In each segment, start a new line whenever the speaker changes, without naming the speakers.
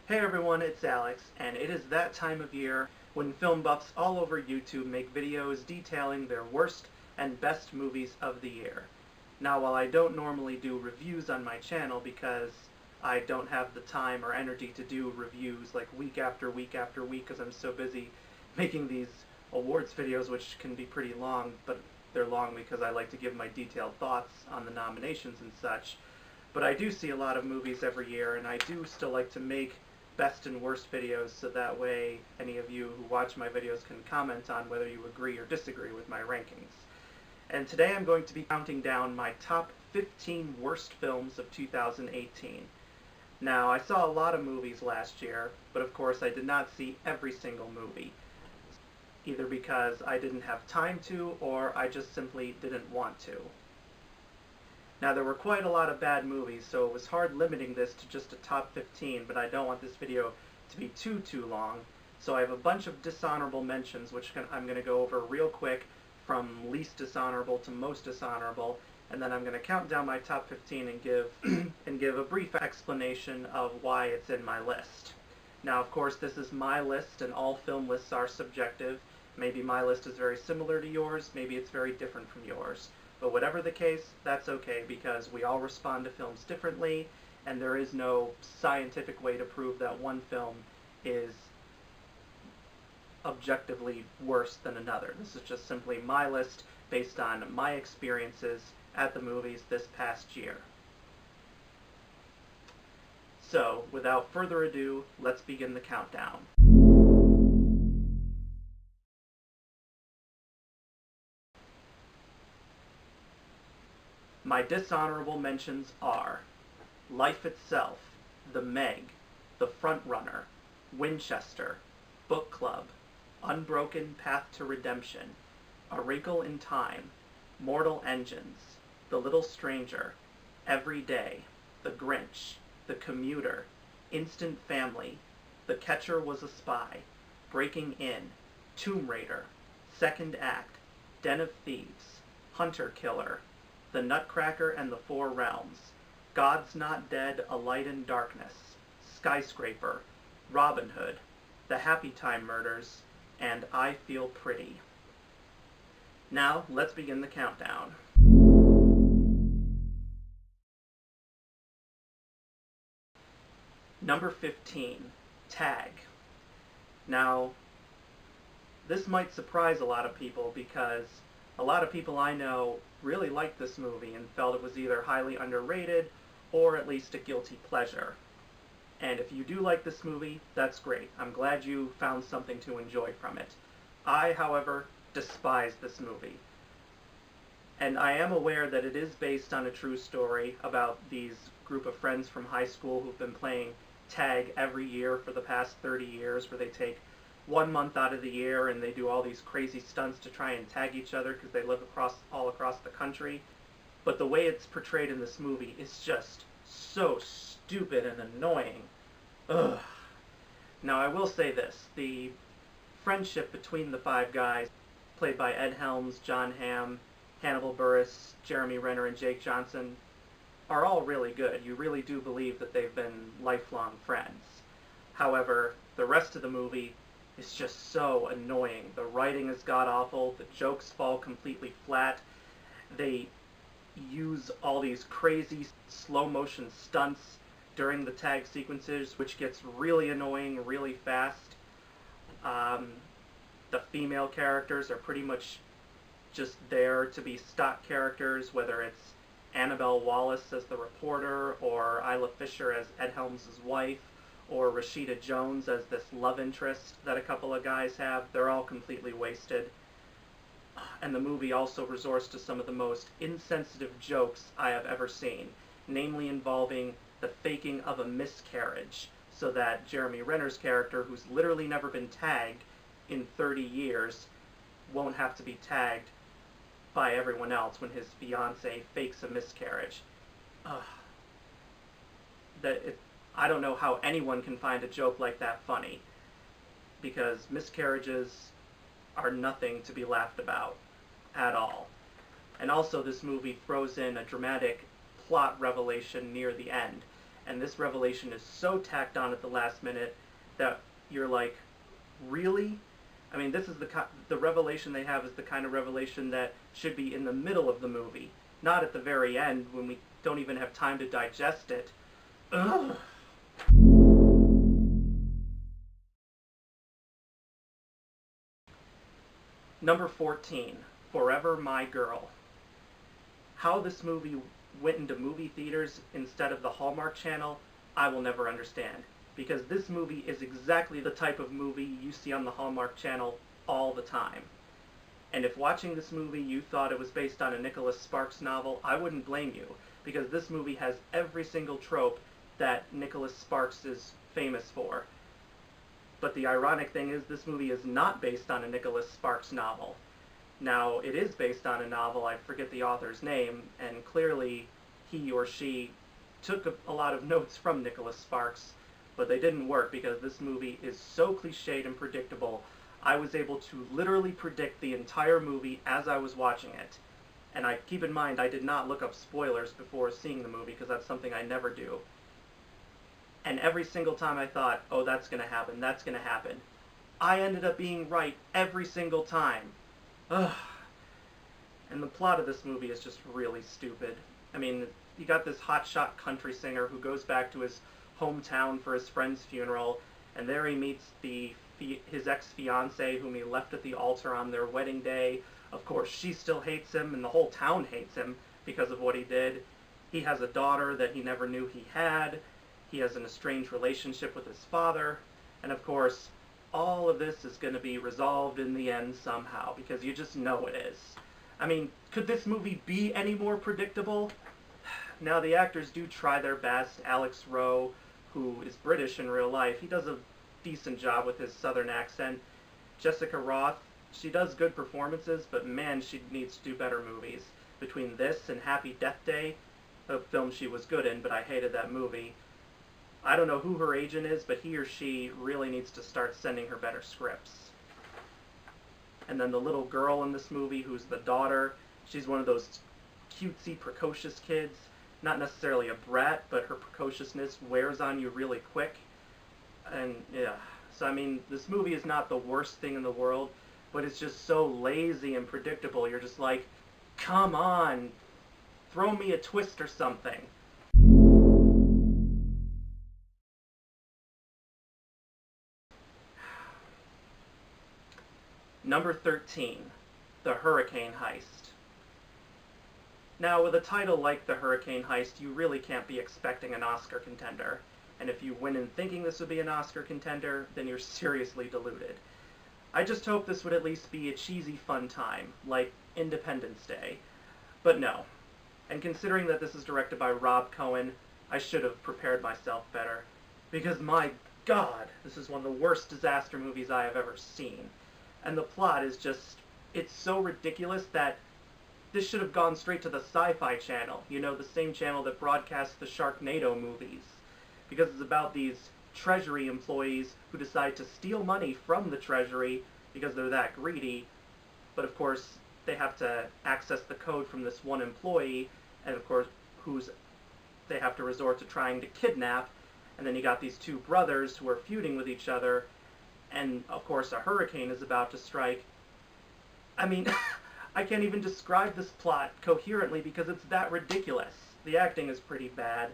Hey everyone, it's Alex, and it is that time of year when film buffs all over YouTube make videos detailing their worst and best movies of the year. Now, while I don't normally do reviews on my channel because I don't have the time or energy to do reviews like week after week after week because I'm so busy making these awards videos, which can be pretty long, but they're long because I like to give my detailed thoughts on the nominations and such. But I do see a lot of movies every year, and I do still like to make best and worst videos so that way any of you who watch my videos can comment on whether you agree or disagree with my rankings. And today I'm going to be counting down my top 15 worst films of 2018. Now, I saw a lot of movies last year, but of course I did not see every single movie, either because I didn't have time to or I just simply didn't want to. Now, there were quite a lot of bad movies, so it was hard limiting this to just a top 15, but I don't want this video to be too long, so I have a bunch of dishonorable mentions, which I'm going to go over real quick from least dishonorable to most dishonorable, and then I'm going to count down my top 15 and give a brief explanation of why it's in my list. Now, of course, this is my list, and all film lists are subjective. Maybe my list is very similar to yours, maybe it's very different from yours. But whatever the case, that's okay, because we all respond to films differently, and there is no scientific way to prove that one film is objectively worse than another. This is just simply my list based on my experiences at the movies this past year. So, without further ado, let's begin the countdown. My dishonorable mentions are Life Itself, The Meg, The Frontrunner, Winchester, Book Club, Unbroken Path to Redemption, A Wrinkle in Time, Mortal Engines, The Little Stranger, Every Day, The Grinch, The Commuter, Instant Family, The Catcher Was a Spy, Breaking In, Tomb Raider, Second Act, Den of Thieves, Hunter Killer, The Nutcracker and the Four Realms, God's Not Dead, A Light in Darkness, Skyscraper, Robin Hood, The Happy Time Murders, and I Feel Pretty. Now, let's begin the countdown. Number 15, Tag. Now, this might surprise a lot of people because a lot of people I know really liked this movie and felt it was either highly underrated or at least a guilty pleasure. And if you do like this movie, that's great. I'm glad you found something to enjoy from it. I, however, despise this movie. And I am aware that it is based on a true story about these group of friends from high school who've been playing tag every year for the past 30 years, where they take 1 month out of the year and they do all these crazy stunts to try and tag each other because they live all across the country. But the way it's portrayed in this movie is just so stupid and annoying. Ugh. Now, I will say this. The friendship between the five guys, played by Ed Helms, John Hamm, Hannibal Buress, Jeremy Renner, and Jake Johnson, are all really good. You really do believe that they've been lifelong friends. However, the rest of the movie is just so annoying. The writing is god-awful, the jokes fall completely flat, they use all these crazy slow-motion stunts during the tag sequences, which gets really annoying really fast. The female characters are pretty much just there to be stock characters, whether it's Annabelle Wallis as the reporter, or Isla Fisher as Ed Helms' wife, or Rashida Jones as this love interest that a couple of guys have. They're all completely wasted. And the movie also resorts to some of the most insensitive jokes I have ever seen, namely involving the faking of a miscarriage, so that Jeremy Renner's character, who's literally never been tagged in 30 years, won't have to be tagged by everyone else when his fiancée fakes a miscarriage. I don't know how anyone can find a joke like that funny, because miscarriages are nothing to be laughed about at all. And also, this movie throws in a dramatic plot revelation near the end, and this revelation is so tacked on at the last minute that you're like, really? I mean, this is the revelation they have is the kind of revelation that should be in the middle of the movie, not at the very end when we don't even have time to digest it. Ugh. Number 14, Forever My Girl. How this movie went into movie theaters instead of the Hallmark Channel, I will never understand. Because this movie is exactly the type of movie you see on the Hallmark Channel all the time. And if watching this movie you thought it was based on a Nicholas Sparks novel, I wouldn't blame you, because this movie has every single trope that Nicholas Sparks is famous for. But the ironic thing is this movie is not based on a Nicholas Sparks novel. Now, it is based on a novel, I forget the author's name, and clearly he or she took a lot of notes from Nicholas Sparks, but they didn't work because this movie is so cliched and predictable. I was able to literally predict the entire movie as I was watching it. And keep in mind, I did not look up spoilers before seeing the movie because that's something I never do. And every single time I thought, oh, that's going to happen, that's going to happen, I ended up being right every single time. Ugh. And the plot of this movie is just really stupid. I mean, you got this hotshot country singer who goes back to his hometown for his friend's funeral, and there he meets his ex-fiancée whom he left at the altar on their wedding day. Of course, she still hates him, and the whole town hates him because of what he did. He has a daughter that he never knew he had. He has an estranged relationship with his father. And of course, all of this is going to be resolved in the end somehow, because you just know it is. I mean, could this movie be any more predictable? Now, the actors do try their best. Alex Rowe, who is British in real life, he does a decent job with his southern accent. Jessica Roth, she does good performances, but man, she needs to do better movies. Between this and Happy Death Day, a film she was good in, but I hated that movie. I don't know who her agent is, but he or she really needs to start sending her better scripts. And then the little girl in this movie, who's the daughter, she's one of those cutesy, precocious kids. Not necessarily a brat, but her precociousness wears on you really quick. And yeah, so I mean, this movie is not the worst thing in the world, but it's just so lazy and predictable. You're just like, come on, throw me a twist or something. Number 13, The Hurricane Heist. Now, with a title like The Hurricane Heist, you really can't be expecting an Oscar contender. And if you went in thinking this would be an Oscar contender, then you're seriously deluded. I just hope this would at least be a cheesy fun time, like Independence Day. But no. And considering that this is directed by Rob Cohen, I should have prepared myself better. Because my God, this is one of the worst disaster movies I have ever seen. And the plot is just, it's so ridiculous that this should have gone straight to the Sci-Fi Channel. You know, the same channel that broadcasts the Sharknado movies. Because it's about these Treasury employees who decide to steal money from the Treasury because they're that greedy. But of course, they have to access the code from this one employee, and of course, they have to resort to trying to kidnap. And then you got these two brothers who are feuding with each other, and of course a hurricane is about to strike. I mean, I can't even describe this plot coherently because it's that ridiculous. The acting is pretty bad.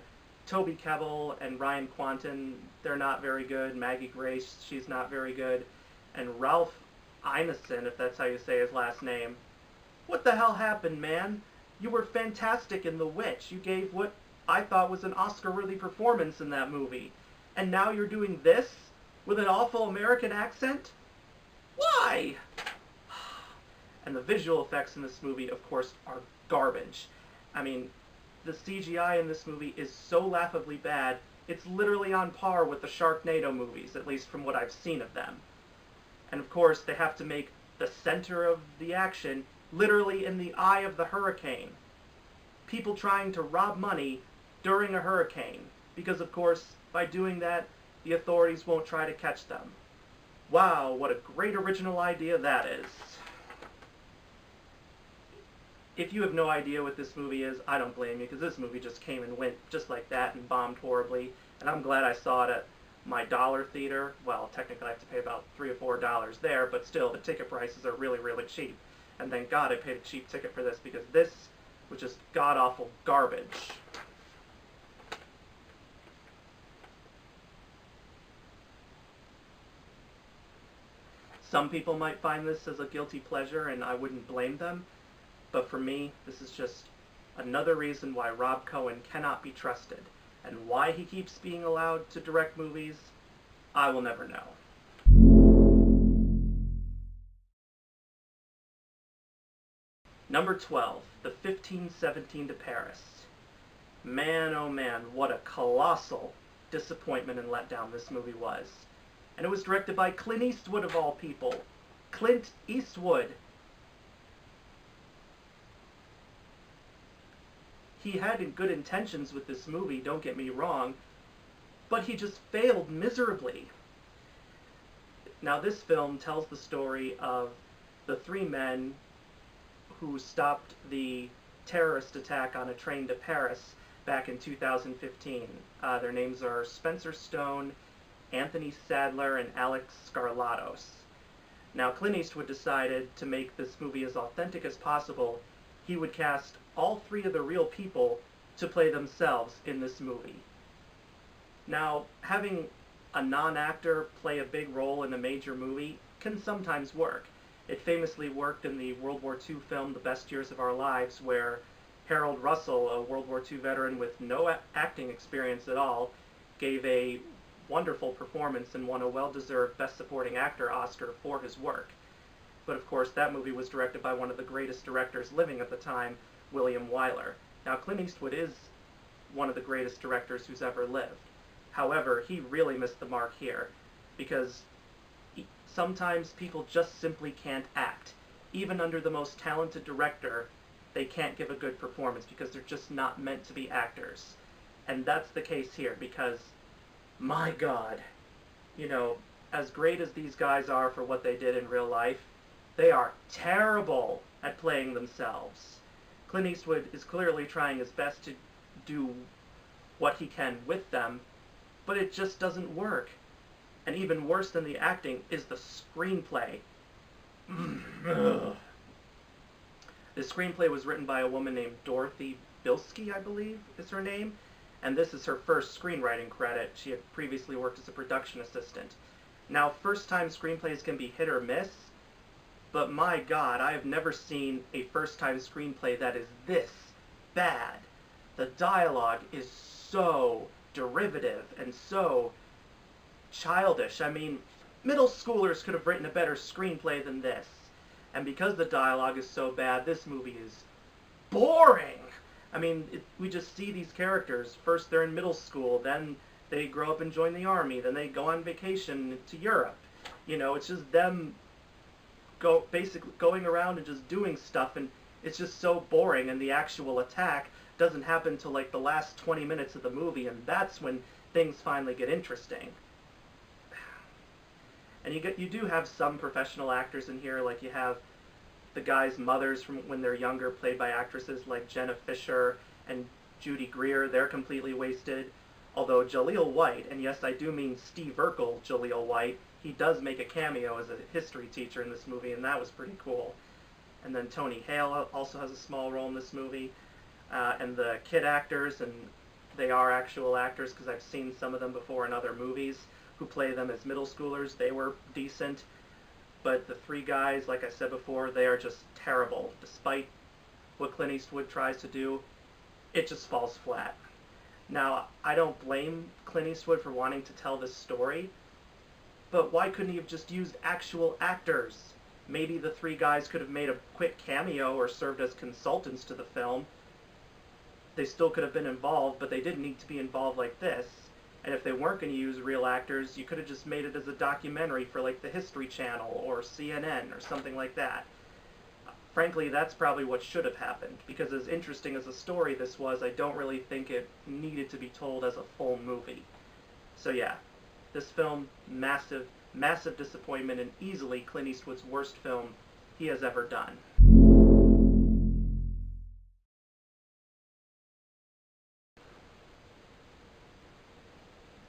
Toby Kebbell and Ryan Quanten, they're not very good. Maggie Grace, she's not very good. And Ralph Ineson, if that's how you say his last name. What the hell happened, man? You were fantastic in The Witch. You gave what I thought was an Oscar-worthy performance in that movie. And now you're doing this? With an awful American accent? Why? And the visual effects in this movie, of course, are garbage. I mean, the CGI in this movie is so laughably bad, it's literally on par with the Sharknado movies, at least from what I've seen of them. And of course, they have to make the center of the action literally in the eye of the hurricane. People trying to rob money during a hurricane, because of course, by doing that, the authorities won't try to catch them. Wow, what a great original idea that is. if you have no idea what this movie is, I don't blame you, because this movie just came and went just like that and bombed horribly. And I'm glad I saw it at my dollar theater. Well, technically I have to pay about $3 or $4 there, but still, the ticket prices are really, really cheap. And thank God I paid a cheap ticket for this, because this was just god-awful garbage. Some people might find this as a guilty pleasure, and I wouldn't blame them. But for me, this is just another reason why Rob Cohen cannot be trusted. And why he keeps being allowed to direct movies, I will never know. Number 12, The 1517 to Paris. Man, oh man, what a colossal disappointment and letdown this movie was. And it was directed by Clint Eastwood of all people. Clint Eastwood. He had good intentions with this movie, don't get me wrong, but he just failed miserably. Now this film tells the story of the three men who stopped the terrorist attack on a train to Paris back in 2015. Their names are Spencer Stone, Anthony Sadler, and Alex Skarlatos. Now Clint Eastwood decided to make this movie as authentic as possible. He would cast all three of the real people to play themselves in this movie. Now, having a non-actor play a big role in a major movie can sometimes work. It famously worked in the World War II film The Best Years of Our Lives, where Harold Russell, a World War II veteran with no acting experience at all, gave a wonderful performance and won a well-deserved Best Supporting Actor Oscar for his work. But of course, that movie was directed by one of the greatest directors living at the time, William Wyler. Now, Clint Eastwood is one of the greatest directors who's ever lived. However, he really missed the mark here, because sometimes people just simply can't act. Even under the most talented director, they can't give a good performance because they're just not meant to be actors. And that's the case here, because, my God, you know, as great as these guys are for what they did in real life, they are terrible at playing themselves. Clint Eastwood is clearly trying his best to do what he can with them, but it just doesn't work. And even worse than the acting is the screenplay. The screenplay was written by a woman named Dorothy Bilski, I believe is her name, and this is her first screenwriting credit. She had previously worked as a production assistant. Now, first-time screenplays can be hit or miss, but my God, I have never seen a first-time screenplay that is this bad. The dialogue is so derivative and so childish. I mean, middle schoolers could have written a better screenplay than this. And because the dialogue is so bad, this movie is boring. I mean, we just see these characters. First they're in middle school, then they grow up and join the army, then they go on vacation to Europe. You know, it's just them basically going around and just doing stuff, and it's just so boring, and the actual attack doesn't happen till like the last 20 minutes of the movie, and that's when things finally get interesting. And you do have some professional actors in here, like you have the guys' mothers from when they're younger, played by actresses like Jenna Fisher and Judy Greer. They're completely wasted. Although Jaleel White, and yes, I do mean Steve Urkel Jaleel White, he does make a cameo as a history teacher in this movie, and that was pretty cool. And then Tony Hale also has a small role in this movie. And the kid actors, and they are actual actors because I've seen some of them before in other movies, who play them as middle schoolers. They were decent. But the three guys, like I said before, they are just terrible. Despite what Clint Eastwood tries to do, it just falls flat. Now, I don't blame Clint Eastwood for wanting to tell this story, but why couldn't he have just used actual actors? Maybe the three guys could have made a quick cameo or served as consultants to the film. They still could have been involved, but they didn't need to be involved like this. And if they weren't going to use real actors, you could have just made it as a documentary for like the History Channel or CNN or something like that. Frankly, that's probably what should have happened, because as interesting as a story this was, I don't really think it needed to be told as a full movie. So yeah, this film, massive, massive disappointment, and easily Clint Eastwood's worst film he has ever done. Number 11, The 1517 to Paris. Man, oh man, what a colossal disappointment and easily Clint Eastwood's worst film he has ever done. Number 10, The 1517 to Paris. Man, oh man, what a colossal disappointment and easily Clint Eastwood's worst film he has ever done.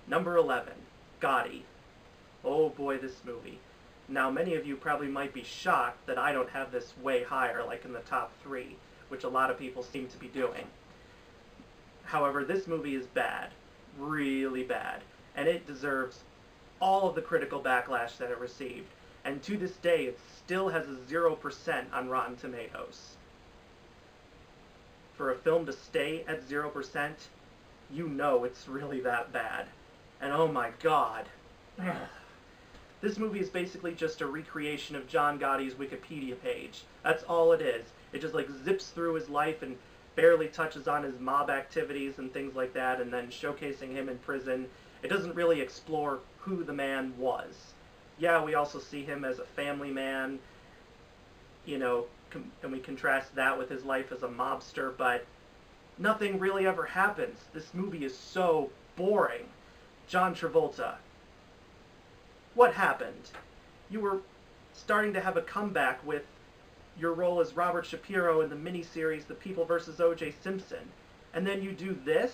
Number 11, Gotti. Oh boy, this movie. Now, many of you probably might be shocked that I don't have this way higher, like in the top 3, which a lot of people seem to be doing. However, this movie is bad. Really bad. And it deserves all of the critical backlash that it received. And to this day, it still has a 0% on Rotten Tomatoes. For a film to stay at 0%, you know it's really that bad. And oh my god. This movie is basically just a recreation of John Gotti's Wikipedia page. That's all it is. It just like zips through his life and barely touches on his mob activities and things like that, and then showcasing him in prison. It doesn't really explore who the man was. Yeah, we also see him as a family man, you know, and we contrast that with his life as a mobster, but nothing really ever happens. This movie is so boring. John Travolta. What happened? You were starting to have a comeback with your role as Robert Shapiro in the miniseries The People vs. O.J. Simpson. And then you do this,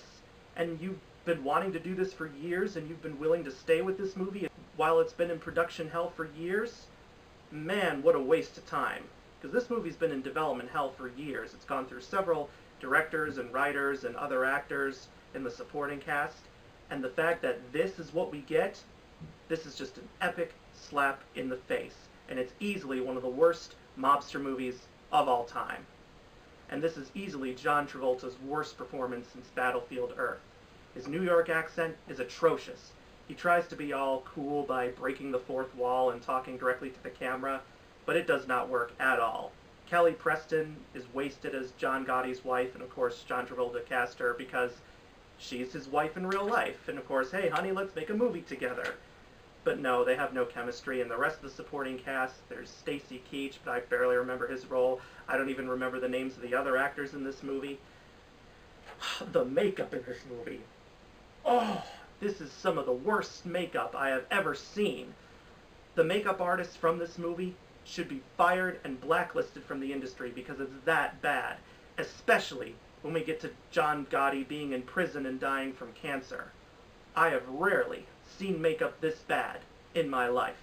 and you've been wanting to do this for years, and you've been willing to stay with this movie while it's been in production hell for years? Man, what a waste of time. Because this movie's been in development hell for years. It's gone through several directors and writers and other actors in the supporting cast. And the fact that this is what we get, this is just an epic slap in the face. And it's easily one of the worst mobster movies of all time. And this is easily John Travolta's worst performance since Battlefield Earth. His New York accent is atrocious. He tries to be all cool by breaking the fourth wall and talking directly to the camera, but it does not work at all. Kelly Preston is wasted as John Gotti's wife, and of course John Travolta cast her because she's his wife in real life, and of course, hey honey, let's make a movie together. But no, they have no chemistry, and the rest of the supporting cast, there's Stacy Keach, but I barely remember his role. I don't even remember the names of the other actors in this movie. The makeup in this movie. Oh, this is some of the worst makeup I have ever seen. The makeup artists from this movie should be fired and blacklisted from the industry because it's that bad, especially when we get to John Gotti being in prison and dying from cancer. I have rarely seen makeup this bad in my life.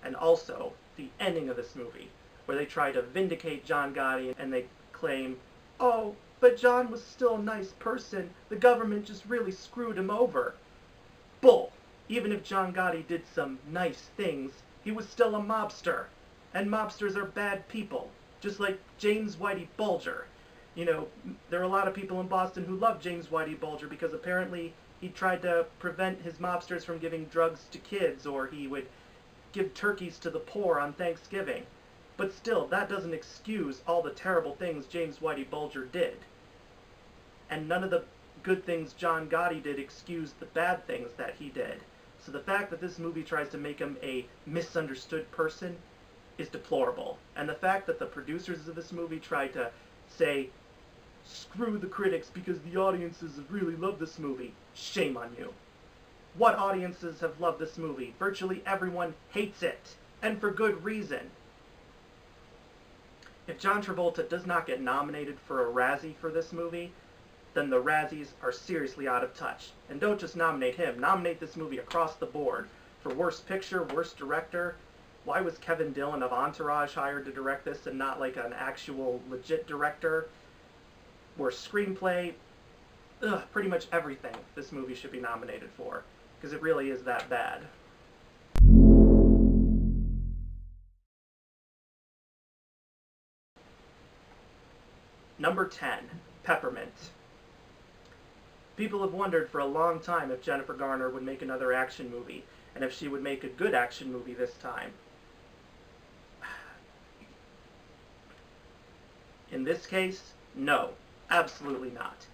And also, the ending of this movie, where they try to vindicate John Gotti and they claim, oh, but John was still a nice person, the government just really screwed him over. Bull! Even if John Gotti did some nice things, he was still a mobster. And mobsters are bad people, just like James Whitey Bulger. You know, there are a lot of people in Boston who love James Whitey Bulger because apparently he tried to prevent his mobsters from giving drugs to kids, or he would give turkeys to the poor on Thanksgiving. But still, that doesn't excuse all the terrible things James Whitey Bulger did. And none of the good things John Gotti did excuse the bad things that he did. So the fact that this movie tries to make him a misunderstood person is deplorable. And the fact that the producers of this movie tried to say, screw the critics because the audiences have really loved this movie. Shame on you. What audiences have loved this movie? Virtually everyone hates it. And for good reason. If John Travolta does not get nominated for a Razzie for this movie, then the Razzies are seriously out of touch. And don't just nominate him. Nominate this movie across the board. For Worst Picture, Worst Director. Why was Kevin Dillon of Entourage hired to direct this and not like an actual legit director? Worst Screenplay. Ugh, pretty much everything this movie should be nominated for. Because it really is that bad. Number 10, Peppermint. People have wondered for a long time if Jennifer Garner would make another action movie, and if she would make a good action movie this time. In this case, no, absolutely not.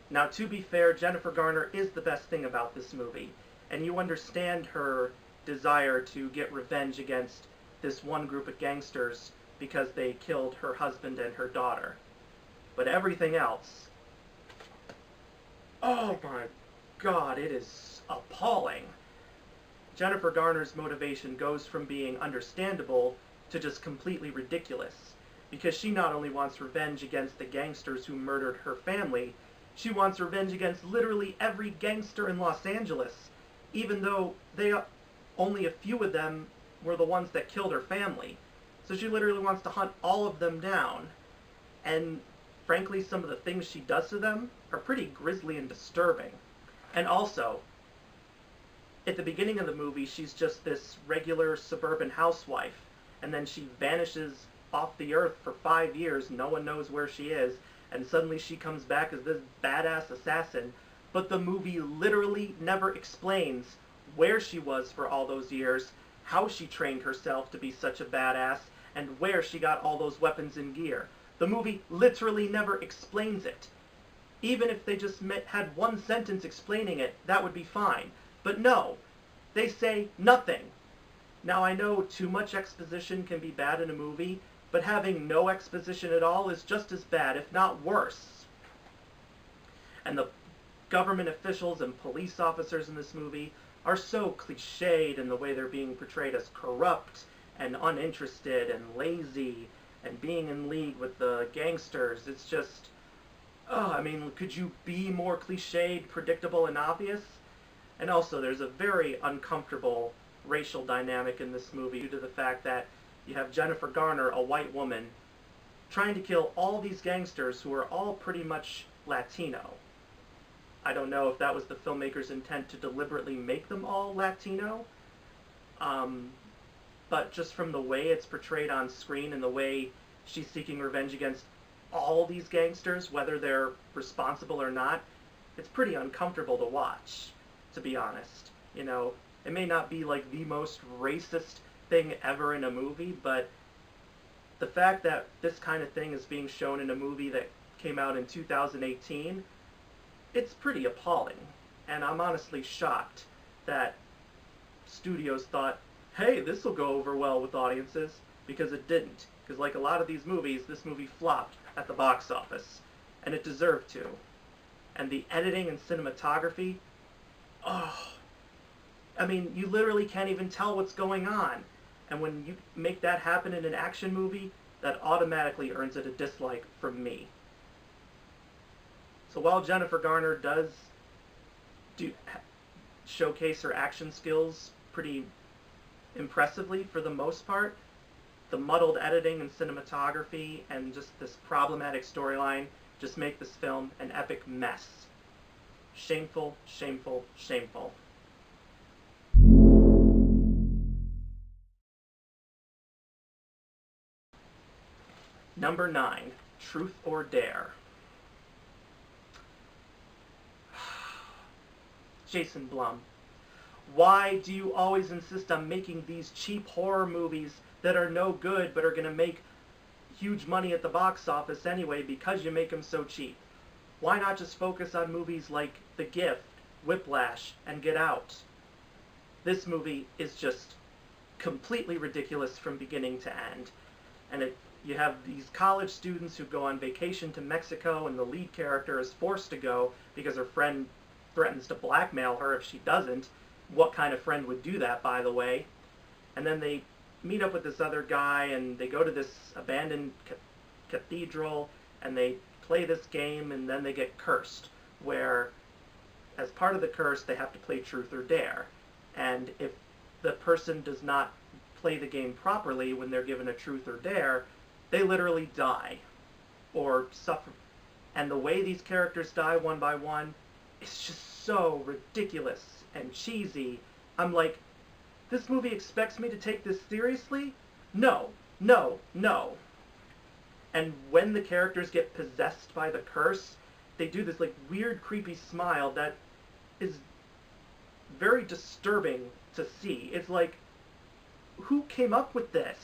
Now, to be fair, Jennifer Garner is the best thing about this movie, and you understand her desire to get revenge against this one group of gangsters because they killed her husband and her daughter. But everything else, oh my god, it is appalling. Jennifer Garner's motivation goes from being understandable to just completely ridiculous, because she not only wants revenge against the gangsters who murdered her family, She wants revenge against literally every gangster in Los Angeles, even though only a few of them were the ones that killed her family. So she literally wants to hunt all of them down. And frankly, some of the things she does to them are pretty grisly and disturbing. And also, at the beginning of the movie, she's just this regular suburban housewife, and then she vanishes off the earth for 5 years, no one knows where she is, and suddenly she comes back as this badass assassin, but the movie literally never explains where she was for all those years, how she trained herself to be such a badass, and where she got all those weapons and gear. The movie literally never explains it. Even if they just had one sentence explaining it, that would be fine. But no, they say nothing. Now I know too much exposition can be bad in a movie, but having no exposition at all is just as bad, if not worse. And the government officials and police officers in this movie are so cliched in the way they're being portrayed as corrupt and uninterested and lazy and being in league with the gangsters. It's just, could you be more cliched, predictable, and obvious? And also, there's a very uncomfortable racial dynamic in this movie due to the fact that you have Jennifer Garner, a white woman, trying to kill all these gangsters who are all pretty much Latino. I don't know if that was the filmmaker's intent to deliberately make them all Latino, but just from the way it's portrayed on screen and the way she's seeking revenge against all these gangsters, whether they're responsible or not, it's pretty uncomfortable to watch, to be honest. You know, it may not be like the most racist thing ever in a movie, but the fact that this kind of thing is being shown in a movie that came out in 2018, it's pretty appalling. And I'm honestly shocked that studios thought, hey, this will go over well with audiences, because it didn't. Because like a lot of these movies, this movie flopped at the box office, and it deserved to. And the editing and cinematography, you literally can't even tell what's going on. And when you make that happen in an action movie, that automatically earns it a dislike from me. So while Jennifer Garner does showcase her action skills pretty impressively for the most part, the muddled editing and cinematography and just this problematic storyline just make this film an epic mess. Shameful, shameful, shameful. Number 9, Truth or Dare. Jason Blum, why do you always insist on making these cheap horror movies that are no good but are going to make huge money at the box office anyway because you make them so cheap? Why not just focus on movies like The Gift, Whiplash, and Get Out? This movie is just completely ridiculous from beginning to end. And you have these college students who go on vacation to Mexico, and the lead character is forced to go because her friend threatens to blackmail her if she doesn't. What kind of friend would do that, by the way? And then they meet up with this other guy, and they go to this abandoned cathedral, and they play this game, and then they get cursed, where as part of the curse they have to play Truth or Dare. And if the person does not play the game properly when they're given a Truth or Dare, they literally die or suffer. And the way these characters die one by one is just so ridiculous and cheesy. I'm like, this movie expects me to take this seriously? No, no, no. And when the characters get possessed by the curse, they do this like weird, creepy smile that is very disturbing to see. It's like, who came up with this?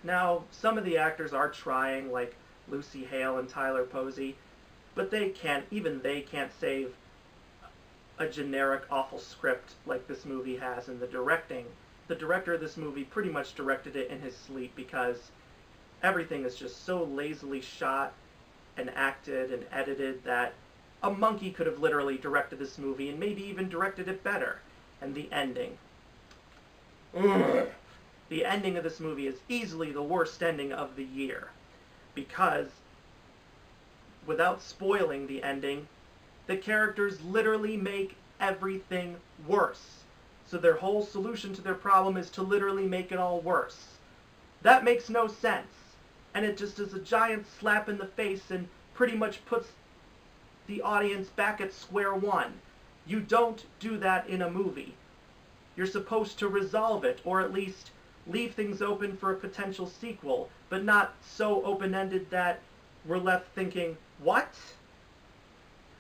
Now, some of the actors are trying, like Lucy Hale and Tyler Posey, but even they can't save a generic, awful script like this movie has. And the director of this movie pretty much directed it in his sleep, because everything is just so lazily shot and acted and edited that a monkey could have literally directed this movie and maybe even directed it better. And the ending. The ending of this movie is easily the worst ending of the year, because without spoiling the ending, the characters literally make everything worse. So their whole solution to their problem is to literally make it all worse. That makes no sense. And it just is a giant slap in the face and pretty much puts the audience back at square one. You don't do that in a movie. You're supposed to resolve it, or at least leave things open for a potential sequel, but not so open-ended that we're left thinking, what?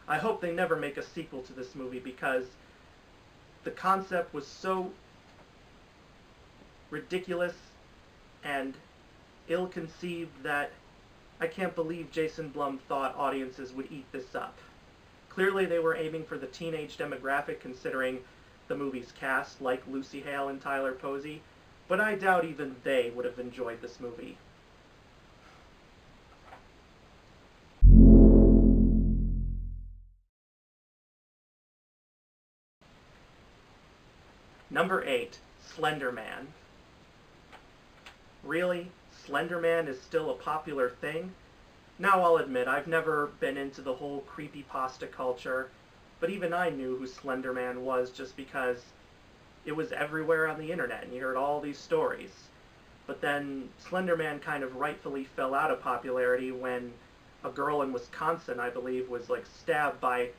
I hope they never make a sequel to this movie, because the concept was so ridiculous and ill-conceived that I can't believe Jason Blum thought audiences would eat this up. Clearly they were aiming for the teenage demographic, considering the movie's cast, like Lucy Hale and Tyler Posey, but I doubt even they would have enjoyed this movie. Number 8, Slender Man. Really? Slender Man is still a popular thing? Now I'll admit, I've never been into the whole creepypasta culture, but even I knew who Slender Man was just because it was everywhere on the internet and you heard all these stories. But then Slender Man kind of rightfully fell out of popularity when a girl in Wisconsin, I believe, was like stabbed by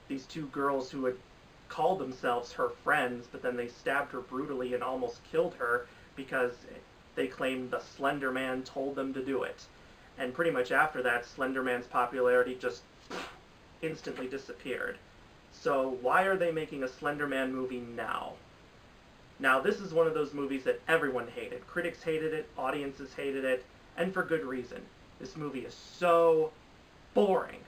these two girls who had called themselves her friends, but then they stabbed her brutally and almost killed her because they claimed the Slender Man told them to do it. And pretty much after that, Slender Man's popularity just instantly disappeared. So why are they making a Slender Man movie now? Now, this is one of those movies that everyone hated. Critics hated it, audiences hated it, and for good reason. This movie is so boring.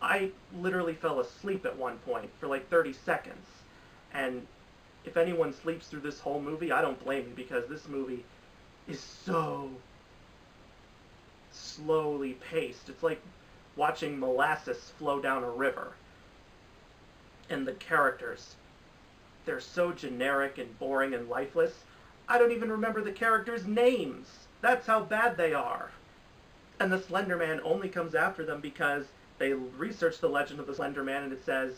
I literally fell asleep at one point for like 30 seconds. And if anyone sleeps through this whole movie, I don't blame you, because this movie is so slowly paced. It's like watching molasses flow down a river. And the characters, they're so generic and boring and lifeless. I don't even remember the characters' names. That's how bad they are. And the Slender Man only comes after them because they research the legend of the Slender Man, and it says,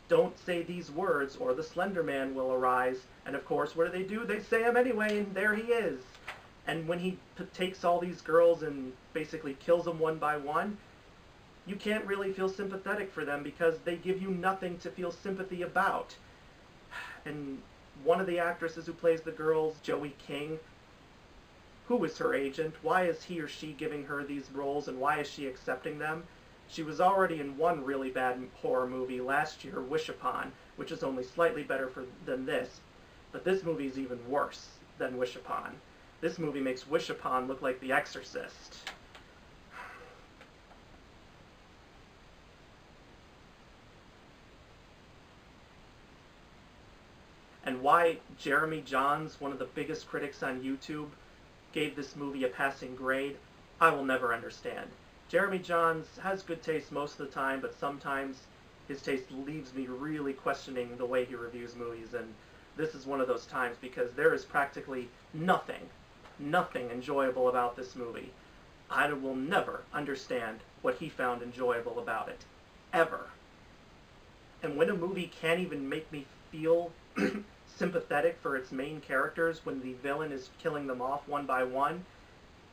don't say these words or the Slender Man will arise. And of course, what do? They say them anyway, and there he is. And when he takes all these girls and basically kills them one by one, you can't really feel sympathetic for them because they give you nothing to feel sympathy about. And one of the actresses who plays the girls, Joey King, who is her agent? Why is he or she giving her these roles, and why is she accepting them? She was already in one really bad horror movie last year, Wish Upon, which is only slightly better than this. But this movie is even worse than Wish Upon. This movie makes Wish Upon look like The Exorcist. And why Jeremy Jahns, one of the biggest critics on YouTube, gave this movie a passing grade, I will never understand. Jeremy Jahns has good taste most of the time, but sometimes his taste leaves me really questioning the way he reviews movies, and this is one of those times because there is practically nothing enjoyable about this movie. I will never understand what he found enjoyable about it. Ever. And when a movie can't even make me feel sympathetic for its main characters when the villain is killing them off one by one,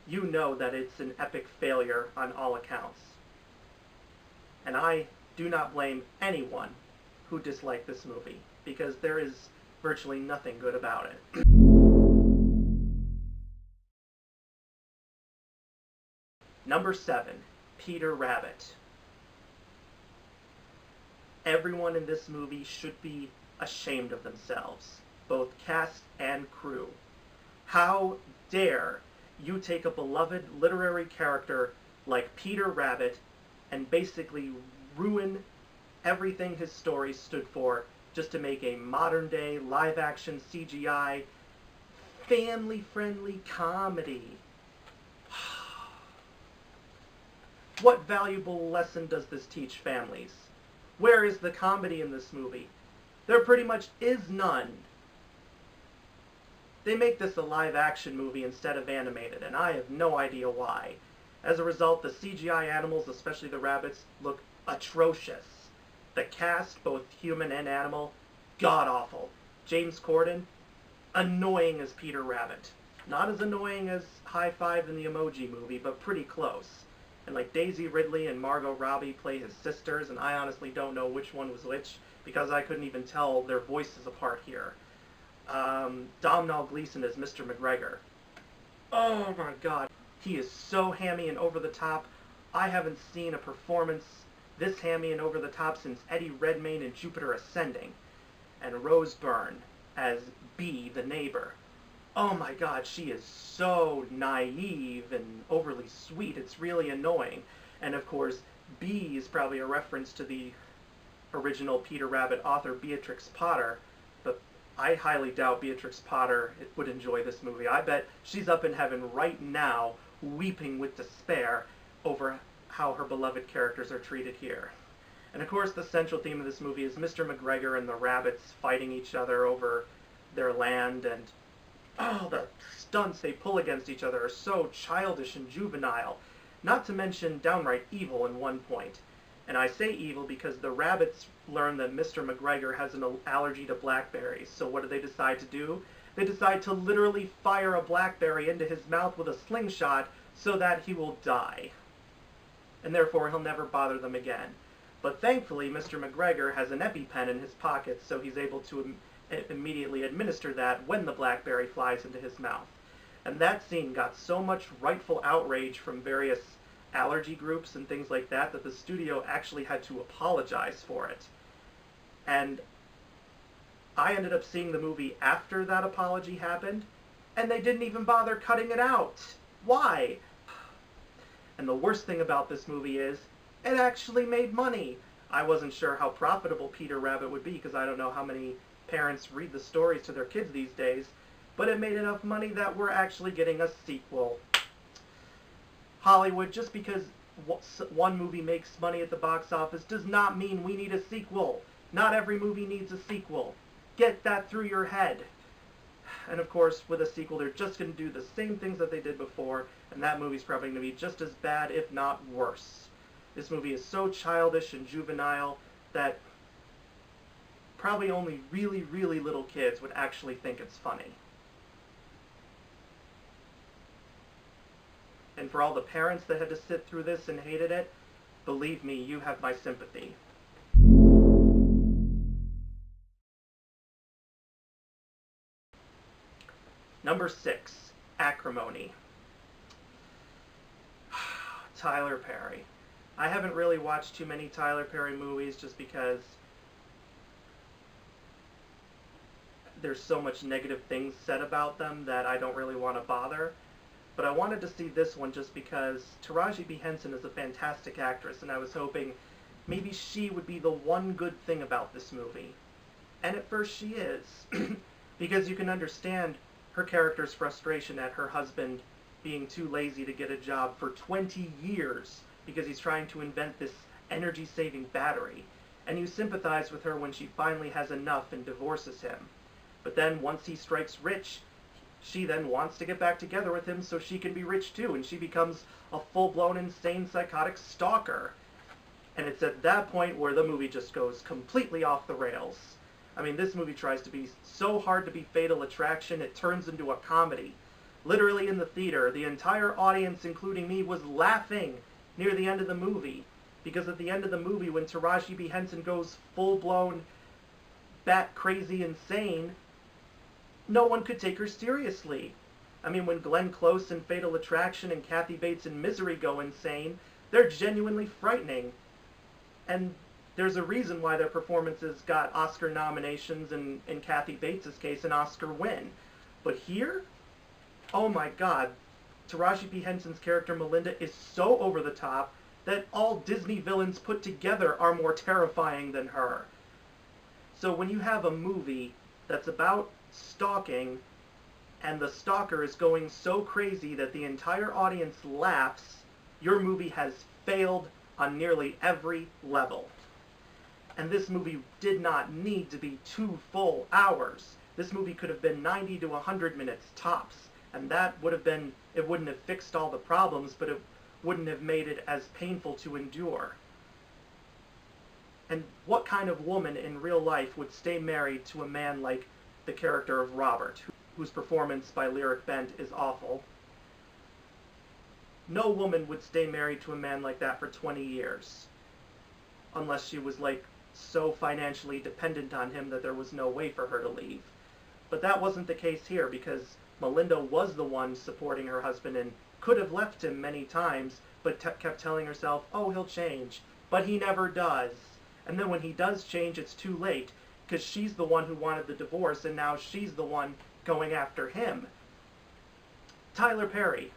you know that it's an epic failure on all accounts. And I do not blame anyone who disliked this movie, because there is virtually nothing good about it. Number 7, Peter Rabbit. Everyone in this movie should be ashamed of themselves, both cast and crew. How dare you take a beloved literary character like Peter Rabbit and basically ruin everything his story stood for just to make a modern-day live-action CGI family-friendly comedy. What valuable lesson does this teach families? Where is the comedy in this movie? There pretty much is none. They make this a live-action movie instead of animated, and I have no idea why. As a result, the CGI animals, especially the rabbits, look atrocious. The cast, both human and animal, god-awful. James Corden, annoying as Peter Rabbit. Not as annoying as High Five in the Emoji Movie, but pretty close. And like Daisy Ridley and Margot Robbie play his sisters, and I honestly don't know which one was which, because I couldn't even tell their voices apart here. Domhnall Gleeson is Mr. McGregor. Oh my god. He is so hammy and over the top. I haven't seen a performance this hammy and over the top since Eddie Redmayne in Jupiter Ascending. And Rose Byrne as Bee, the neighbor. Oh my god, she is so naive and overly sweet. It's really annoying. And of course, Bee is probably a reference to the original Peter Rabbit author Beatrix Potter, but I highly doubt Beatrix Potter would enjoy this movie. I bet she's up in heaven right now, weeping with despair over how her beloved characters are treated here. And of course, the central theme of this movie is Mr. McGregor and the rabbits fighting each other over their land, and oh, the stunts they pull against each other are so childish and juvenile, not to mention downright evil in one point. And I say evil because the rabbits learn that Mr. McGregor has an allergy to blackberries. So what do they decide to do? They decide to literally fire a blackberry into his mouth with a slingshot so that he will die. And therefore he'll never bother them again. But thankfully, Mr. McGregor has an EpiPen in his pocket, so he's able to immediately administer that when the blackberry flies into his mouth. And that scene got so much rightful outrage from various allergy groups and things like that that the studio actually had to apologize for it. And I ended up seeing the movie after that apology happened, and they didn't even bother cutting it out. Why? And the worst thing about this movie is, it actually made money. I wasn't sure how profitable Peter Rabbit would be, because I don't know how many parents read the stories to their kids these days, but it made enough money that we're actually getting a sequel. Hollywood, just because one movie makes money at the box office does not mean we need a sequel. Not every movie needs a sequel. Get that through your head. And of course, with a sequel, they're just going to do the same things that they did before, and that movie's probably going to be just as bad, if not worse. This movie is so childish and juvenile that probably only really, really little kids would actually think it's funny. And for all the parents that had to sit through this and hated it, believe me, you have my sympathy. Number 6, Acrimony. Tyler Perry. I haven't really watched too many Tyler Perry movies just because there's so much negative things said about them that I don't really want to bother. But I wanted to see this one just because Taraji P. Henson is a fantastic actress, and I was hoping maybe she would be the one good thing about this movie. And at first she is, because you can understand her character's frustration at her husband being too lazy to get a job for 20 years because he's trying to invent this energy-saving battery. And you sympathize with her when she finally has enough and divorces him. But then once he strikes rich, she then wants to get back together with him so she can be rich too, and she becomes a full-blown insane psychotic stalker. And it's at that point where the movie just goes completely off the rails. I mean, this movie tries to be so hard to be Fatal Attraction, it turns into a comedy. Literally in the theater, the entire audience, including me, was laughing near the end of the movie. Because at the end of the movie, when Taraji P. Henson goes full-blown bat-crazy insane, no one could take her seriously. I mean, when Glenn Close in Fatal Attraction and Kathy Bates in Misery go insane, they're genuinely frightening. And there's a reason why their performances got Oscar nominations, and in Kathy Bates' case, an Oscar win. But here, oh my god, Taraji P. Henson's character Melinda is so over the top that all Disney villains put together are more terrifying than her. So when you have a movie that's about stalking, and the stalker is going so crazy that the entire audience laughs, your movie has failed on nearly every level. And this movie did not need to be 2 full hours. This movie could have been 90 to 100 minutes tops, and that would have been, it wouldn't have fixed all the problems, but it wouldn't have made it as painful to endure. And what kind of woman in real life would stay married to a man like the character of Robert, whose performance by Lyric Bent is awful? No woman would stay married to a man like that for 20 years. Unless she was, like, so financially dependent on him that there was no way for her to leave. But that wasn't the case here, because Melinda was the one supporting her husband and could have left him many times, but kept telling herself, oh, he'll change. But he never does. And then when he does change, it's too late, because she's the one who wanted the divorce, and now she's the one going after him. Tyler Perry,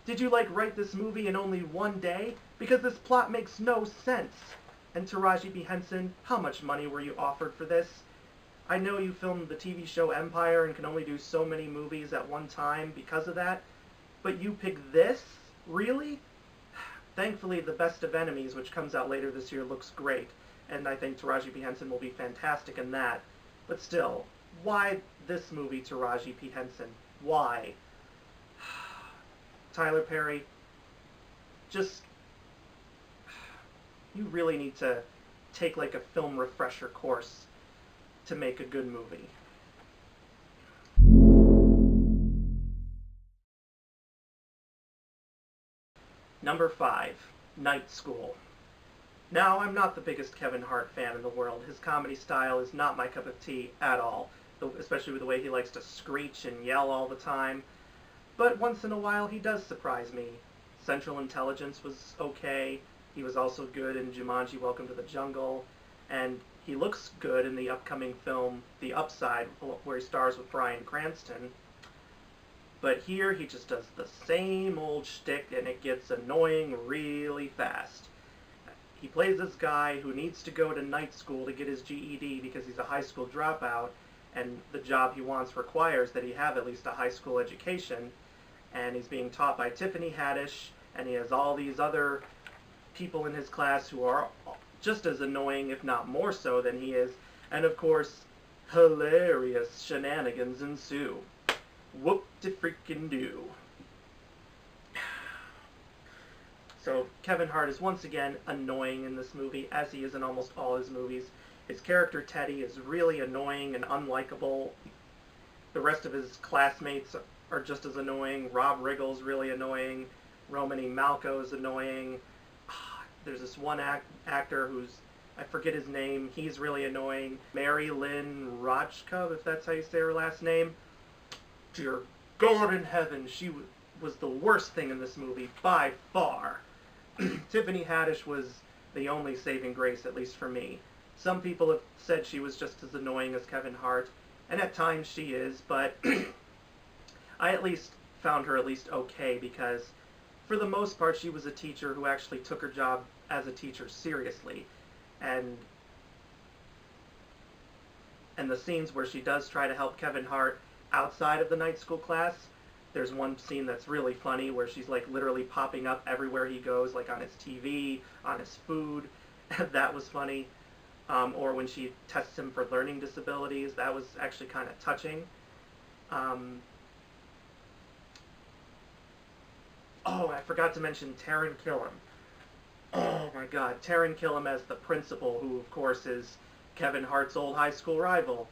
did you, like, write this movie in only one day? Because this plot makes no sense. And Taraji P. Henson, how much money were you offered for this? I know you filmed the TV show Empire and can only do so many movies at one time because of that, but you picked this? Really? Thankfully, The Best of Enemies, which comes out later this year, looks great, and I think Taraji P. Henson will be fantastic in that. But still, why this movie, Taraji P. Henson? Why? Tyler Perry, just... you really need to take, like, a film refresher course to make a good movie. Number 5, Night School. Now, I'm not the biggest Kevin Hart fan in the world. His comedy style is not my cup of tea at all, especially with the way he likes to screech and yell all the time. But once in a while, he does surprise me. Central Intelligence was okay. He was also good in Jumanji: Welcome to the Jungle, and he looks good in the upcoming film The Upside, where he stars with Bryan Cranston. But here he just does the same old shtick, and it gets annoying really fast. He plays this guy who needs to go to night school to get his GED because he's a high school dropout, and the job he wants requires that he have at least a high school education, and he's being taught by Tiffany Haddish, and he has all these other people in his class who are just as annoying, if not more so, than he is, and of course, hilarious shenanigans ensue. Whoop-de-freaking-do. So, Kevin Hart is once again annoying in this movie, as he is in almost all his movies. His character, Teddy, is really annoying and unlikable. The rest of his classmates are just as annoying. Rob Riggle's really annoying. Romany Malco's annoying. There's this one actor who's, I forget his name, he's really annoying. Mary Lynn Rajka, if that's how you say her last name. Dear God in heaven, she was the worst thing in this movie, by far. Tiffany Haddish was the only saving grace, at least for me. Some people have said she was just as annoying as Kevin Hart, and at times she is, but I at least found her at least okay, because for the most part she was a teacher who actually took her job as a teacher seriously. And the scenes where she does try to help Kevin Hart outside of the night school class, there's one scene that's really funny where she's like literally popping up everywhere he goes, like on his TV, on his food. That was funny. Or when she tests him for learning disabilities, that was actually kind of touching. Oh, I forgot to mention Taran Killam. Oh my god, Taran Killam as the principal, who of course is Kevin Hart's old high school rival.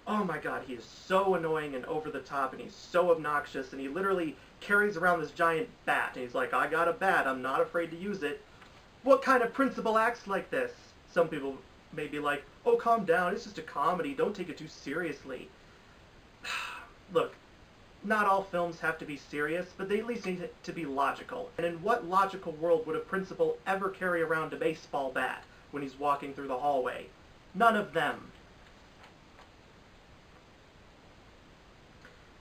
Oh my god, he is so annoying and over the top, and he's so obnoxious, and he literally carries around this giant bat, and he's like, I got a bat, I'm not afraid to use it. What kind of principal acts like this? Some people may be like, oh, calm down, it's just a comedy, don't take it too seriously. Look, not all films have to be serious, but they at least need to be logical. And in what logical world would a principal ever carry around a baseball bat when he's walking through the hallway? None of them.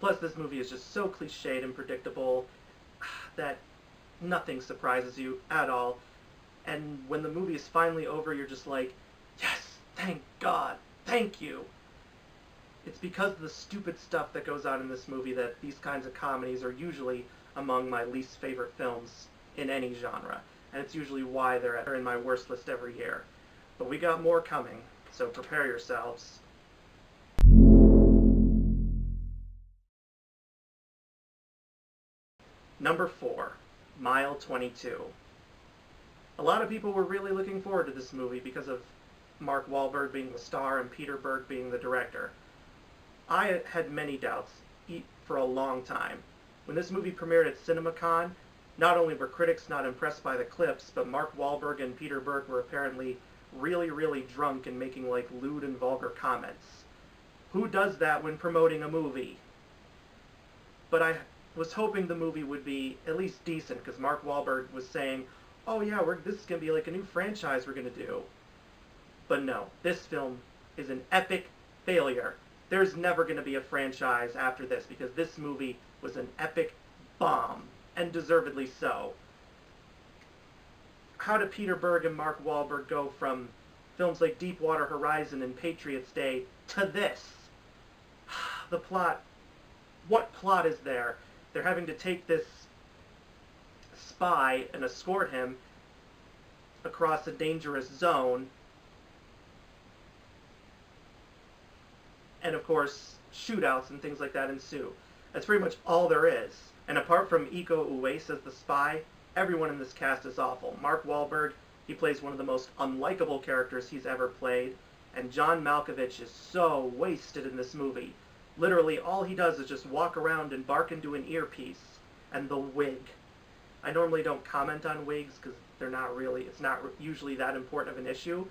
Plus, this movie is just so cliched and predictable that nothing surprises you at all. And when the movie is finally over, you're just like, yes, thank God, thank you. It's because of the stupid stuff that goes on in this movie that these kinds of comedies are usually among my least favorite films in any genre. And it's usually why they're in my worst list every year. But we got more coming, so prepare yourselves. Number 4, Mile 22. A lot of people were really looking forward to this movie because of Mark Wahlberg being the star and Peter Berg being the director. I had many doubts for a long time. When this movie premiered at CinemaCon, not only were critics not impressed by the clips, but Mark Wahlberg and Peter Berg were apparently really, really drunk and making like lewd and vulgar comments. Who does that when promoting a movie? But I was hoping the movie would be at least decent, because Mark Wahlberg was saying, oh yeah, this is going to be like a new franchise we're going to do. But no, this film is an epic failure. There's never going to be a franchise after this, because this movie was an epic bomb, and deservedly so. How did Peter Berg and Mark Wahlberg go from films like Deepwater Horizon and Patriots Day to this? The plot. What plot is there? They're having to take this spy and escort him across a dangerous zone. And of course, shootouts and things like that ensue. That's pretty much all there is. And apart from Iko Uwais as the spy, everyone in this cast is awful. Mark Wahlberg, he plays one of the most unlikable characters he's ever played. And John Malkovich is so wasted in this movie. Literally, all he does is just walk around and bark into an earpiece. And the wig. I normally don't comment on wigs because it's not usually that important of an issue.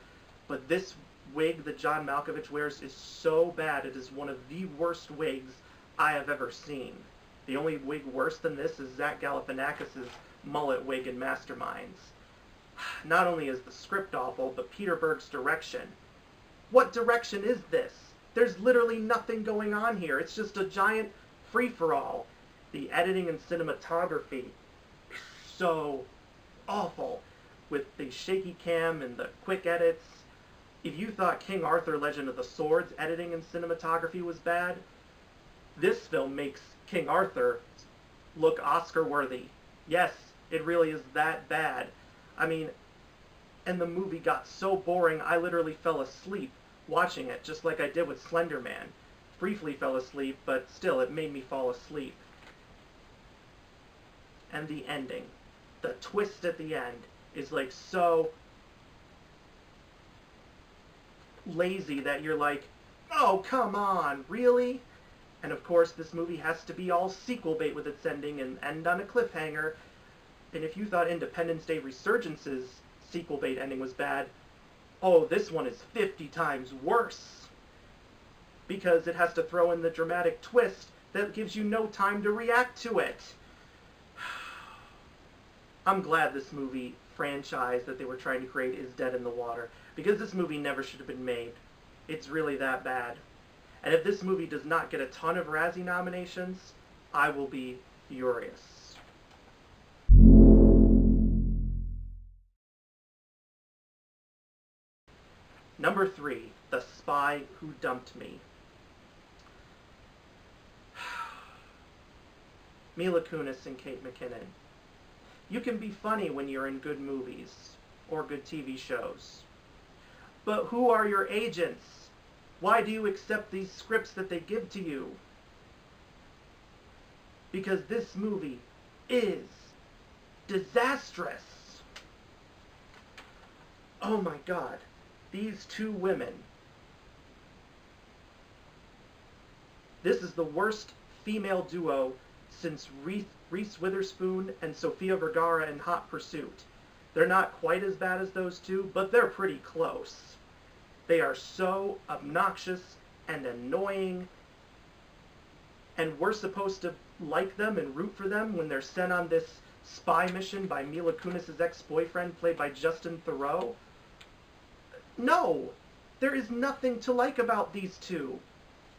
But this wig that John Malkovich wears is so bad. It is one of the worst wigs I have ever seen. The only wig worse than this is Zach Galifianakis' mullet wig in Masterminds. Not only is the script awful, but Peter Berg's direction. What direction is this? There's literally nothing going on here. It's just a giant free-for-all. The editing and cinematography is so awful, with the shaky cam and the quick edits. If you thought King Arthur Legend of the Swords editing and cinematography was bad, this film makes King Arthur look Oscar-worthy. Yes, it really is that bad. I mean, and the movie got so boring I literally fell asleep watching it, just like I did with Slender Man. Briefly fell asleep, but still, it made me fall asleep. And the ending. The twist at the end is like so lazy that you're like, oh, come on, really? And of course, this movie has to be all sequel bait with its ending and end on a cliffhanger. And if you thought Independence Day Resurgence's sequel bait ending was bad, oh, this one is 50 times worse. Because it has to throw in the dramatic twist that gives you no time to react to it. I'm glad this movie franchise that they were trying to create is dead in the water, because this movie never should have been made. It's really that bad. And if this movie does not get a ton of Razzie nominations, I will be furious. Number 3, The Spy Who Dumped Me. Mila Kunis and Kate McKinnon. You can be funny when you're in good movies or good TV shows. But who are your agents? Why do you accept these scripts that they give to you? Because this movie is disastrous. Oh my God. These two women. This is the worst female duo since Reese Witherspoon and Sofia Vergara in Hot Pursuit. They're not quite as bad as those two, but they're pretty close. They are so obnoxious and annoying, and we're supposed to like them and root for them when they're sent on this spy mission by Mila Kunis' ex-boyfriend, played by Justin Theroux. No! There is nothing to like about these two.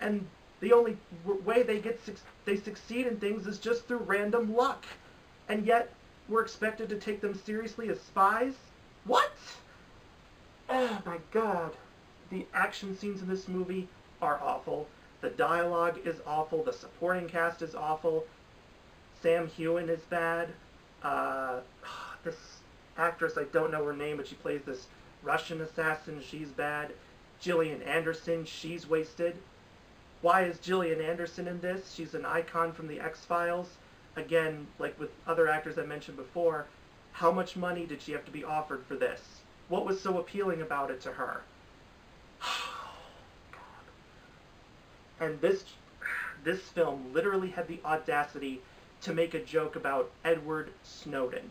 And the only way they succeed in things is just through random luck. And yet, we're expected to take them seriously as spies? What? Oh my God. The action scenes in this movie are awful. The dialogue is awful. The supporting cast is awful. Sam Heughan is bad. This actress, I don't know her name, but she plays this Russian assassin. She's bad. Gillian Anderson, she's wasted. Why is Gillian Anderson in this? She's an icon from the X-Files. again, like with other actors I mentioned before, how much money did she have to be offered for this? What was so appealing about it to her? And this film literally had the audacity to make a joke about Edward Snowden.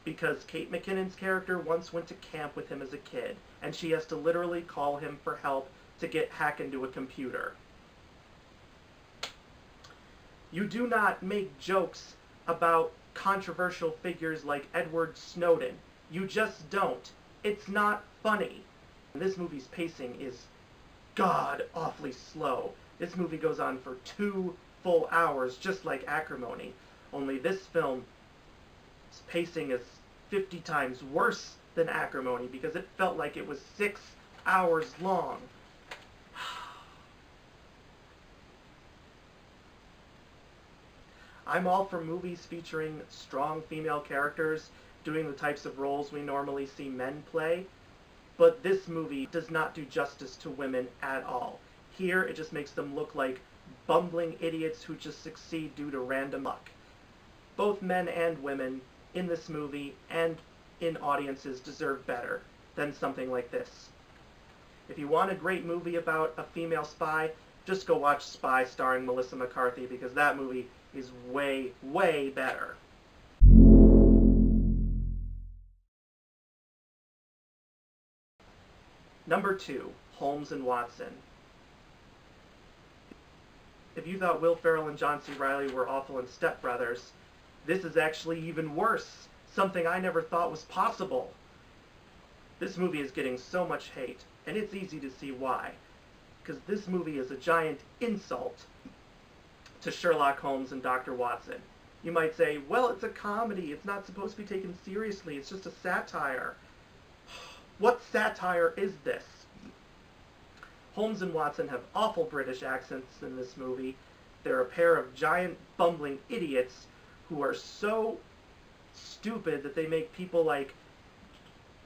Because Kate McKinnon's character once went to camp with him as a kid, and she has to literally call him for help to hack into a computer. You do not make jokes about controversial figures like Edward Snowden. You just don't. It's not funny. This movie's pacing is god-awfully slow. This movie goes on for 2 full hours, just like Acrimony. Only this film's pacing is 50 times worse than Acrimony because it felt like it was 6 hours long. I'm all for movies featuring strong female characters doing the types of roles we normally see men play, but this movie does not do justice to women at all. Here, it just makes them look like bumbling idiots who just succeed due to random luck. Both men and women in this movie and in audiences deserve better than something like this. If you want a great movie about a female spy, just go watch Spy starring Melissa McCarthy, because that movie is way, way better. Number 2, Holmes and Watson. If you thought Will Ferrell and John C. Reilly were awful in Step Brothers, this is actually even worse, something I never thought was possible. This movie is getting so much hate, and it's easy to see why, because this movie is a giant insult to Sherlock Holmes and Dr. Watson. You might say, well, it's a comedy, it's not supposed to be taken seriously, it's just a satire. What satire is this? Holmes and Watson have awful British accents in this movie. They're a pair of giant bumbling idiots who are so stupid that they make people like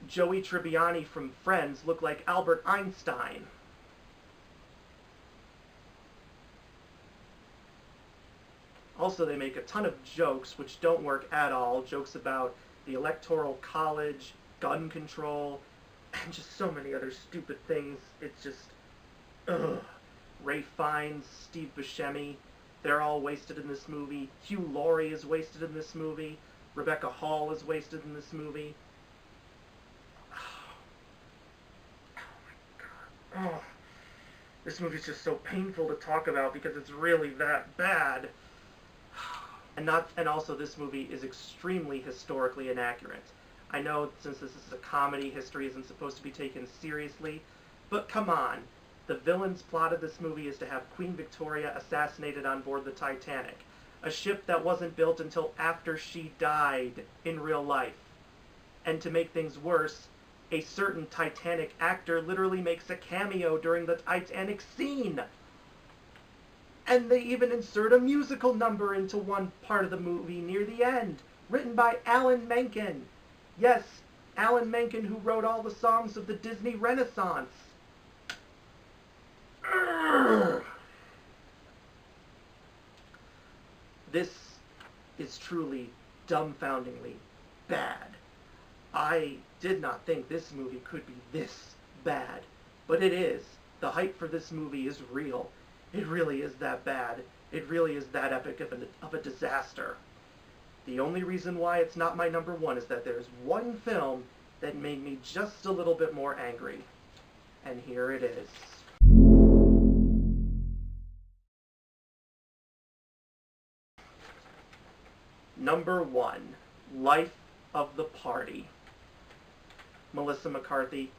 Joey Tribbiani from Friends look like Albert Einstein. Also, they make a ton of jokes which don't work at all. Jokes about the Electoral College, gun control, and just so many other stupid things. It's just, ugh. Ray Fiennes, Steve Buscemi, they're all wasted in this movie. Hugh Laurie is wasted in this movie. Rebecca Hall is wasted in this movie. Oh my god. Oh. This movie's just so painful to talk about because it's really that bad. And also this movie is extremely historically inaccurate. I know since this is a comedy, history isn't supposed to be taken seriously, but come on. The villain's plot of this movie is to have Queen Victoria assassinated on board the Titanic, a ship that wasn't built until after she died in real life. And to make things worse, a certain Titanic actor literally makes a cameo during the Titanic scene. And they even insert a musical number into one part of the movie near the end, written by Alan Menken. Yes, Alan Menken, who wrote all the songs of the Disney Renaissance. This is truly dumbfoundingly bad. I did not think this movie could be this bad, but it is. The hype for this movie is real. It really is that bad. It really is that epic of a disaster. The only reason why it's not my number 1 is that there's one film that made me just a little bit more angry. And here it is. Number 1, Life of the Party. Melissa McCarthy,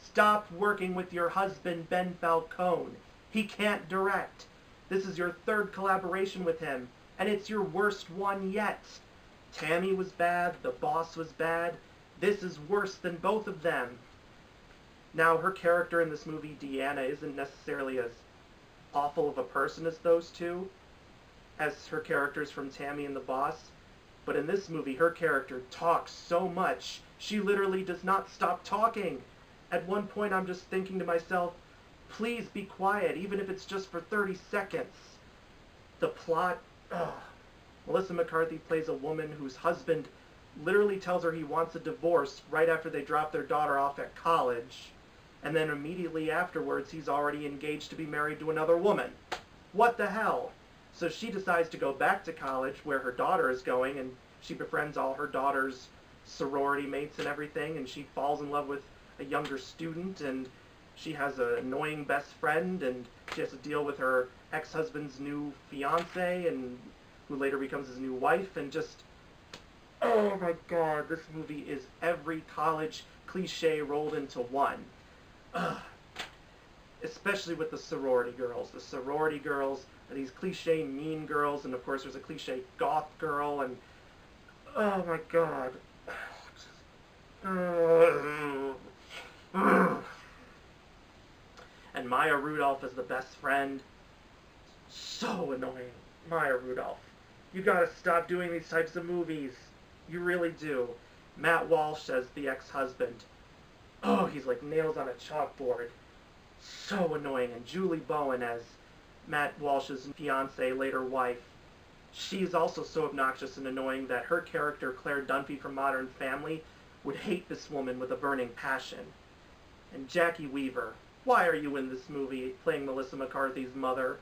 stop working with your husband, Ben Falcone. He can't direct. This is your 3rd collaboration with him, and it's your worst one yet. Tammy was bad, The Boss was bad. This is worse than both of them. Now, her character in this movie, Deanna, isn't necessarily as awful of a person as those two, as her characters from Tammy and The Boss. But in this movie, her character talks so much, she literally does not stop talking. At one point, I'm just thinking to myself, please be quiet, even if it's just for 30 seconds. The plot, Melissa McCarthy plays a woman whose husband literally tells her he wants a divorce right after they drop their daughter off at college, and then immediately afterwards he's already engaged to be married to another woman. What the hell? So she decides to go back to college where her daughter is going, and she befriends all her daughter's sorority mates and everything, and she falls in love with a younger student, and she has an annoying best friend, and she has to deal with her ex-husband's new fiance, and who later becomes his new wife, and just, oh my god, this movie is every college cliche rolled into one. Ugh. Especially with the sorority girls. The sorority girls are these cliche mean girls, and of course there's a cliche goth girl, and oh my god. And Maya Rudolph is the best friend. So annoying. Maya Rudolph. You gotta stop doing these types of movies. You really do. Matt Walsh as the ex-husband. Oh, he's like nails on a chalkboard. So annoying. And Julie Bowen as Matt Walsh's fiancée, later wife. She's also so obnoxious and annoying that her character, Claire Dunphy from Modern Family, would hate this woman with a burning passion. And Jackie Weaver. Why are you in this movie, playing Melissa McCarthy's mother?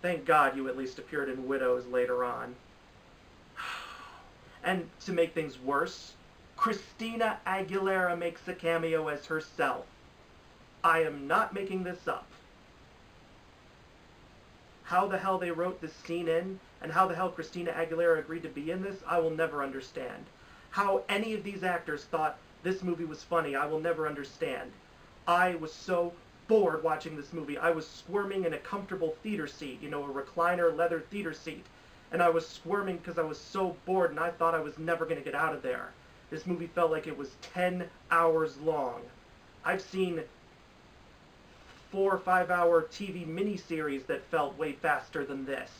Thank God you at least appeared in Widows later on. And to make things worse, Christina Aguilera makes a cameo as herself. I am not making this up. How the hell they wrote this scene in, and how the hell Christina Aguilera agreed to be in this, I will never understand. How any of these actors thought this movie was funny, I will never understand. I was so bored watching this movie. I was squirming in a comfortable theater seat, you know, a recliner leather theater seat. And I was squirming because I was so bored and I thought I was never going to get out of there. This movie felt like it was 10 hours long. I've seen 4 or 5 hour TV miniseries that felt way faster than this.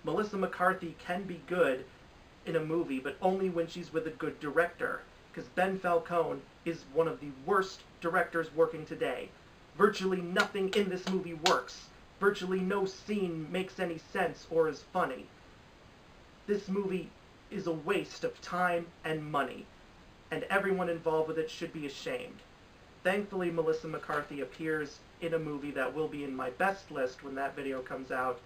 Melissa McCarthy can be good in a movie, but only when she's with a good director, because Ben Falcone is one of the worst directors working today. Virtually nothing in this movie works. Virtually no scene makes any sense or is funny. This movie is a waste of time and money, and everyone involved with it should be ashamed. Thankfully, Melissa McCarthy appears in a movie that will be in my best list when that video comes out,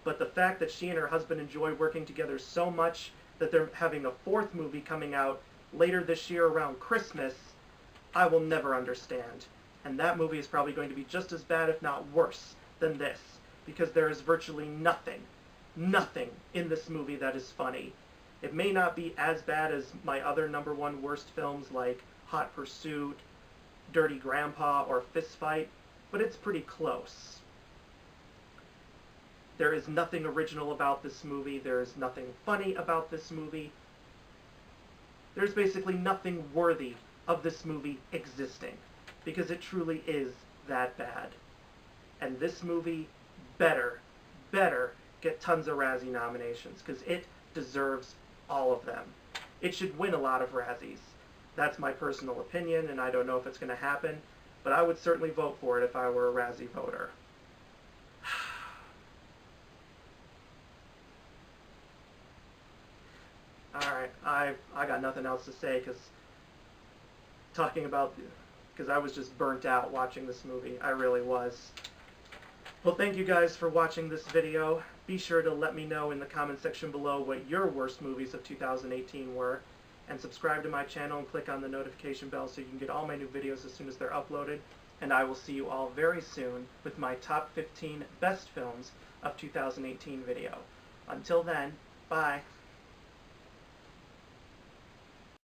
but the fact that she and her husband enjoy working together so much that they're having a 4th movie coming out later this year around Christmas, I will never understand. And that movie is probably going to be just as bad, if not worse, than this, because there is virtually nothing in this movie that is funny. It may not be as bad as my other #1 worst films like Hot Pursuit, Dirty Grandpa, or Fist Fight, but it's pretty close. There is nothing original about this movie. There is nothing funny about this movie. There's basically nothing worthy of this movie existing, because it truly is that bad. And this movie better get tons of Razzie nominations, because it deserves all of them. It should win a lot of Razzies. That's my personal opinion, and I don't know if it's going to happen, but I would certainly vote for it if I were a Razzie voter. Alright, I got nothing else to say, because I was just burnt out watching this movie. I really was. Well, thank you guys for watching this video. Be sure to let me know in the comment section below what your worst movies of 2018 were, and subscribe to my channel and click on the notification bell so you can get all my new videos as soon as they're uploaded. And I will see you all very soon with my top 15 best films of 2018 video. Until then, bye.